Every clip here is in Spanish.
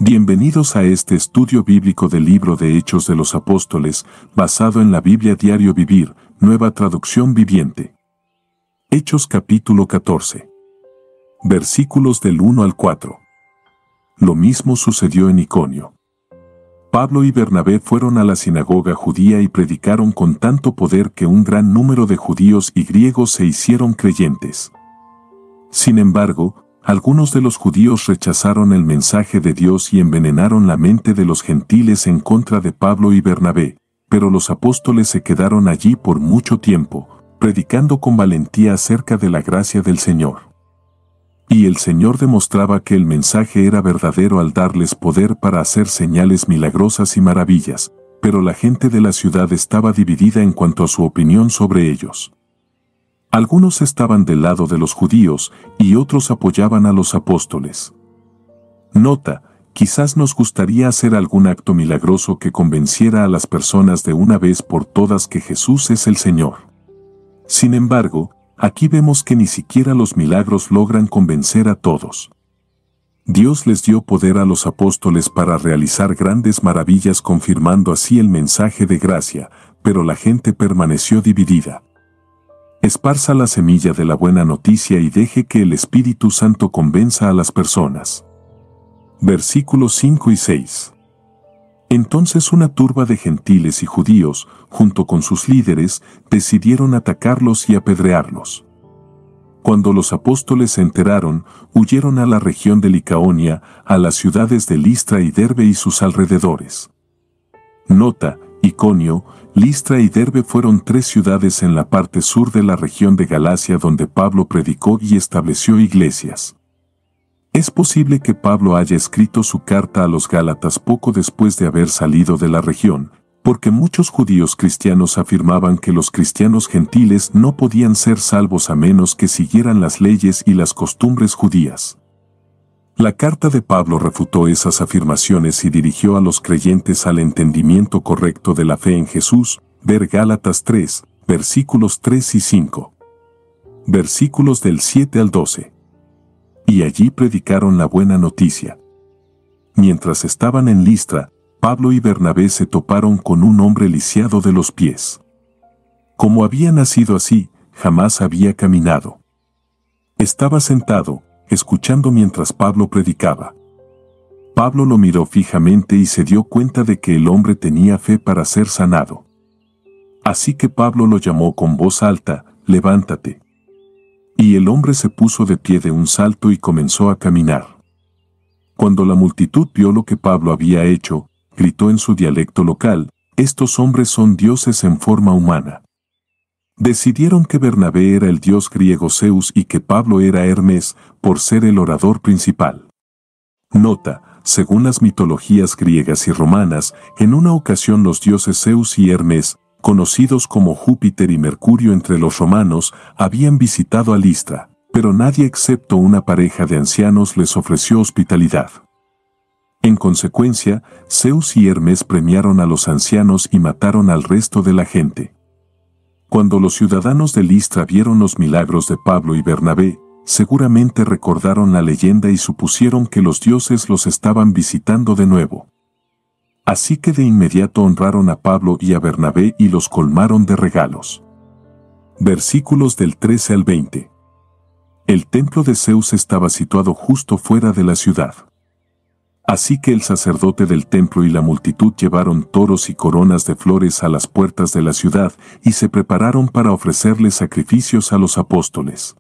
Bienvenidos a este estudio bíblico del libro de Hechos de los Apóstoles, basado en la Biblia Diario Vivir, Nueva Traducción Viviente. Hechos capítulo 14. Versículos del 1 al 4. Lo mismo sucedió en Iconio. Pablo y Bernabé fueron a la sinagoga judía y predicaron con tanto poder que un gran número de judíos y griegos se hicieron creyentes. Sin embargo, algunos de los judíos rechazaron el mensaje de Dios y envenenaron la mente de los gentiles en contra de Pablo y Bernabé, pero los apóstoles se quedaron allí por mucho tiempo, predicando con valentía acerca de la gracia del Señor. Y el Señor demostraba que el mensaje era verdadero al darles poder para hacer señales milagrosas y maravillas, pero la gente de la ciudad estaba dividida en cuanto a su opinión sobre ellos. Algunos estaban del lado de los judíos y otros apoyaban a los apóstoles. Nota, quizás nos gustaría hacer algún acto milagroso que convenciera a las personas de una vez por todas que Jesús es el Señor. Sin embargo, aquí vemos que ni siquiera los milagros logran convencer a todos. Dios les dio poder a los apóstoles para realizar grandes maravillas confirmando así el mensaje de gracia, pero la gente permaneció dividida. Esparza la semilla de la buena noticia y deje que el Espíritu Santo convenza a las personas. Versículos 5 y 6. Entonces una turba de gentiles y judíos, junto con sus líderes, decidieron atacarlos y apedrearlos. Cuando los apóstoles se enteraron, huyeron a la región de Licaonia, a las ciudades de Listra y Derbe y sus alrededores. Nota, Iconio, Listra y Derbe fueron 3 ciudades en la parte sur de la región de Galacia donde Pablo predicó y estableció iglesias. Es posible que Pablo haya escrito su carta a los Gálatas poco después de haber salido de la región, porque muchos judíos cristianos afirmaban que los cristianos gentiles no podían ser salvos a menos que siguieran las leyes y las costumbres judías. La carta de Pablo refutó esas afirmaciones y dirigió a los creyentes al entendimiento correcto de la fe en Jesús, ver Gálatas 3, versículos 3 y 5. Versículos del 7 al 12. Y allí predicaron la buena noticia. Mientras estaban en Listra, Pablo y Bernabé se toparon con un hombre lisiado de los pies. Como había nacido así, jamás había caminado. Estaba sentado, escuchando mientras Pablo predicaba. Pablo lo miró fijamente y se dio cuenta de que el hombre tenía fe para ser sanado. Así que Pablo lo llamó con voz alta, «Levántate». Y el hombre se puso de pie de un salto y comenzó a caminar. Cuando la multitud vio lo que Pablo había hecho, gritó en su dialecto local, «Estos hombres son dioses en forma humana». Decidieron que Bernabé era el dios griego Zeus y que Pablo era Hermes, por ser el orador principal. Nota, según las mitologías griegas y romanas, en una ocasión los dioses Zeus y Hermes, conocidos como Júpiter y Mercurio entre los romanos, habían visitado a Listra, pero nadie excepto una pareja de ancianos les ofreció hospitalidad. En consecuencia, Zeus y Hermes premiaron a los ancianos y mataron al resto de la gente. Cuando los ciudadanos de Listra vieron los milagros de Pablo y Bernabé, seguramente recordaron la leyenda y supusieron que los dioses los estaban visitando de nuevo. Así que de inmediato honraron a Pablo y a Bernabé y los colmaron de regalos. Versículos del 13 al 20. El templo de Zeus estaba situado justo fuera de la ciudad. Así que el sacerdote del templo y la multitud llevaron toros y coronas de flores a las puertas de la ciudad y se prepararon para ofrecerles sacrificios a los apóstoles.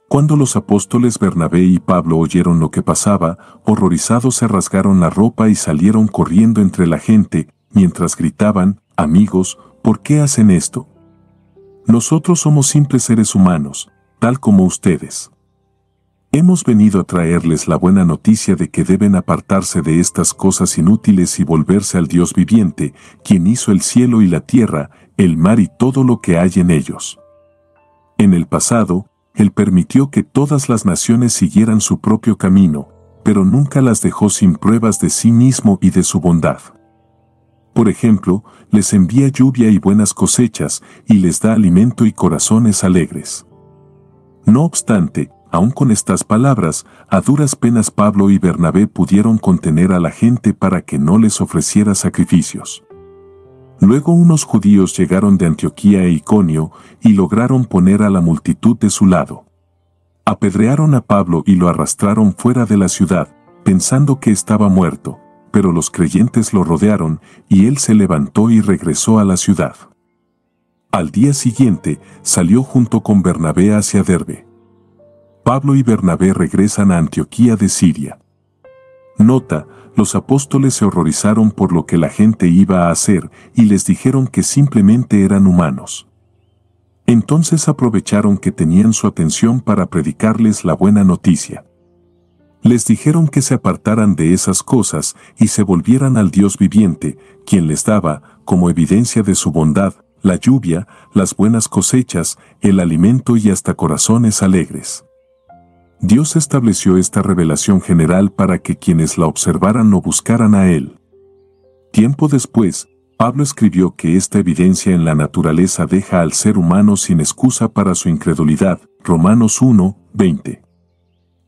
Cuando los apóstoles Bernabé y Pablo oyeron lo que pasaba, horrorizados se rasgaron la ropa y salieron corriendo entre la gente, mientras gritaban, «Amigos, ¿por qué hacen esto? Nosotros somos simples seres humanos, tal como ustedes. Hemos venido a traerles la buena noticia de que deben apartarse de estas cosas inútiles y volverse al Dios viviente, quien hizo el cielo y la tierra, el mar y todo lo que hay en ellos. En el pasado, Él permitió que todas las naciones siguieran su propio camino, pero nunca las dejó sin pruebas de sí mismo y de su bondad. Por ejemplo, les envía lluvia y buenas cosechas, y les da alimento y corazones alegres. No obstante, Aun con estas palabras, a duras penas Pablo y Bernabé pudieron contener a la gente para que no les ofreciera sacrificios. Luego unos judíos llegaron de Antioquía e Iconio y lograron poner a la multitud de su lado. Apedrearon a Pablo y lo arrastraron fuera de la ciudad, pensando que estaba muerto, pero los creyentes lo rodearon y él se levantó y regresó a la ciudad. Al día siguiente, salió junto con Bernabé hacia Derbe. Pablo y Bernabé regresan a Antioquía de Siria. Nota: los apóstoles se horrorizaron por lo que la gente iba a hacer y les dijeron que simplemente eran humanos. Entonces aprovecharon que tenían su atención para predicarles la buena noticia. Les dijeron que se apartaran de esas cosas y se volvieran al Dios viviente, quien les daba, como evidencia de su bondad, la lluvia, las buenas cosechas, el alimento y hasta corazones alegres. Dios estableció esta revelación general para que quienes la observaran lo buscaran a Él. Tiempo después, Pablo escribió que esta evidencia en la naturaleza deja al ser humano sin excusa para su incredulidad, Romanos 1, 20.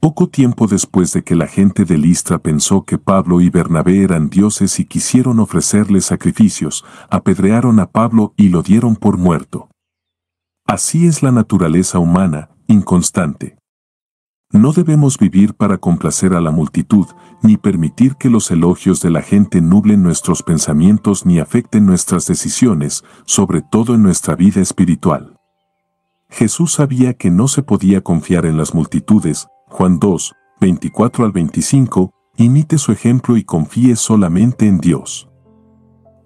Poco tiempo después de que la gente de Listra pensó que Pablo y Bernabé eran dioses y quisieron ofrecerles sacrificios, apedrearon a Pablo y lo dieron por muerto. Así es la naturaleza humana, inconstante. No debemos vivir para complacer a la multitud, ni permitir que los elogios de la gente nublen nuestros pensamientos ni afecten nuestras decisiones, sobre todo en nuestra vida espiritual. Jesús sabía que no se podía confiar en las multitudes. Juan 2, 24 al 25, imite su ejemplo y confíe solamente en Dios.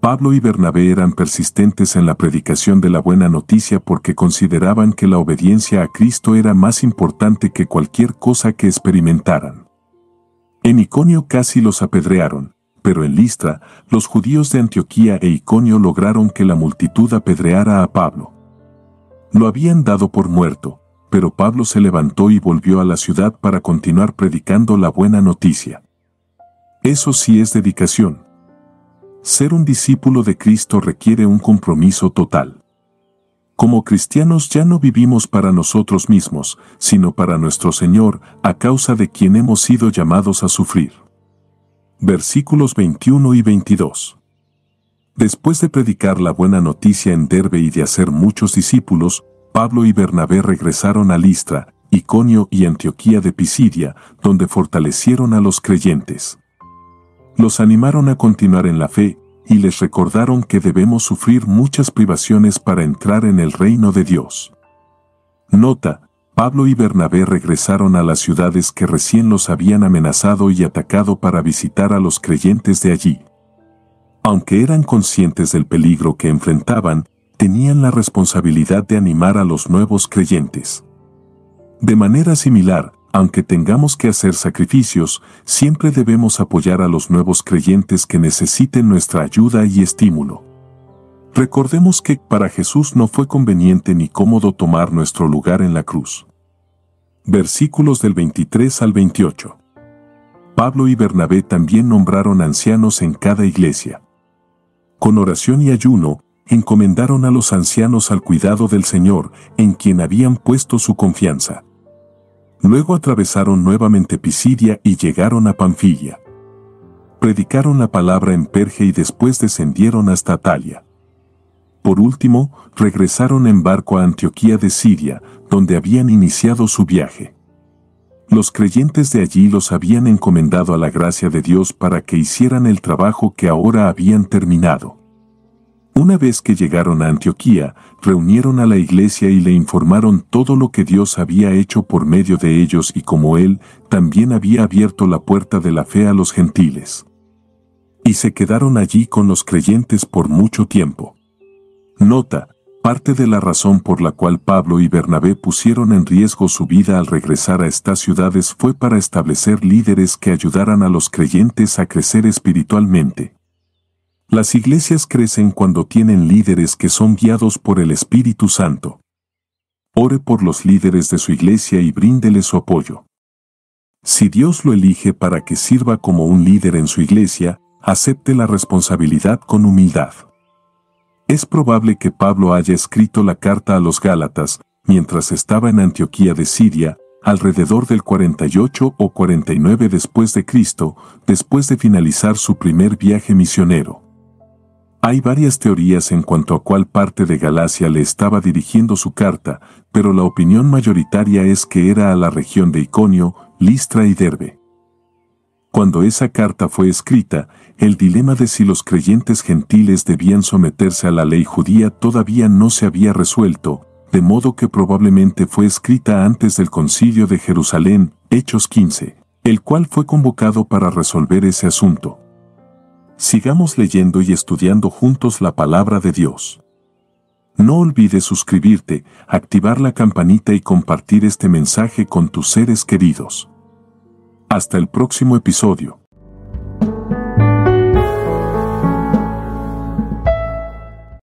Pablo y Bernabé eran persistentes en la predicación de la buena noticia porque consideraban que la obediencia a Cristo era más importante que cualquier cosa que experimentaran. En Iconio casi los apedrearon, pero en Listra, los judíos de Antioquía e Iconio lograron que la multitud apedreara a Pablo. Lo habían dado por muerto, pero Pablo se levantó y volvió a la ciudad para continuar predicando la buena noticia. Eso sí es dedicación. Ser un discípulo de Cristo requiere un compromiso total. Como cristianos ya no vivimos para nosotros mismos, sino para nuestro Señor, a causa de quien hemos sido llamados a sufrir. Versículos 21 y 22. Después de predicar la buena noticia en Derbe y de hacer muchos discípulos, Pablo y Bernabé regresaron a Listra, Iconio y Antioquía de Pisidia, donde fortalecieron a los creyentes. Los animaron a continuar en la fe, y les recordaron que debemos sufrir muchas privaciones para entrar en el reino de Dios. Nota: Pablo y Bernabé regresaron a las ciudades que recién los habían amenazado y atacado para visitar a los creyentes de allí. Aunque eran conscientes del peligro que enfrentaban, tenían la responsabilidad de animar a los nuevos creyentes. De manera similar, aunque tengamos que hacer sacrificios, siempre debemos apoyar a los nuevos creyentes que necesiten nuestra ayuda y estímulo. Recordemos que para Jesús no fue conveniente ni cómodo tomar nuestro lugar en la cruz. Versículos del 23 al 28. Pablo y Bernabé también nombraron ancianos en cada iglesia. Con oración y ayuno, encomendaron a los ancianos al cuidado del Señor, en quien habían puesto su confianza. Luego atravesaron nuevamente Pisidia y llegaron a Panfilia. Predicaron la palabra en Perge y después descendieron hasta Atalia. Por último, regresaron en barco a Antioquía de Siria, donde habían iniciado su viaje. Los creyentes de allí los habían encomendado a la gracia de Dios para que hicieran el trabajo que ahora habían terminado. Una vez que llegaron a Antioquía, reunieron a la iglesia y le informaron todo lo que Dios había hecho por medio de ellos y cómo Él también había abierto la puerta de la fe a los gentiles. Y se quedaron allí con los creyentes por mucho tiempo. Nota: parte de la razón por la cual Pablo y Bernabé pusieron en riesgo su vida al regresar a estas ciudades fue para establecer líderes que ayudaran a los creyentes a crecer espiritualmente. Las iglesias crecen cuando tienen líderes que son guiados por el Espíritu Santo. Ore por los líderes de su iglesia y bríndele su apoyo. Si Dios lo elige para que sirva como un líder en su iglesia, acepte la responsabilidad con humildad. Es probable que Pablo haya escrito la carta a los Gálatas mientras estaba en Antioquía de Siria, alrededor del 48 o 49 después de Cristo, después de finalizar su primer viaje misionero. Hay varias teorías en cuanto a cuál parte de Galacia le estaba dirigiendo su carta, pero la opinión mayoritaria es que era a la región de Iconio, Listra y Derbe. Cuando esa carta fue escrita, el dilema de si los creyentes gentiles debían someterse a la ley judía todavía no se había resuelto, de modo que probablemente fue escrita antes del Concilio de Jerusalén, Hechos 15, el cual fue convocado para resolver ese asunto. Sigamos leyendo y estudiando juntos la palabra de Dios. No olvides suscribirte, activar la campanita y compartir este mensaje con tus seres queridos. Hasta el próximo episodio.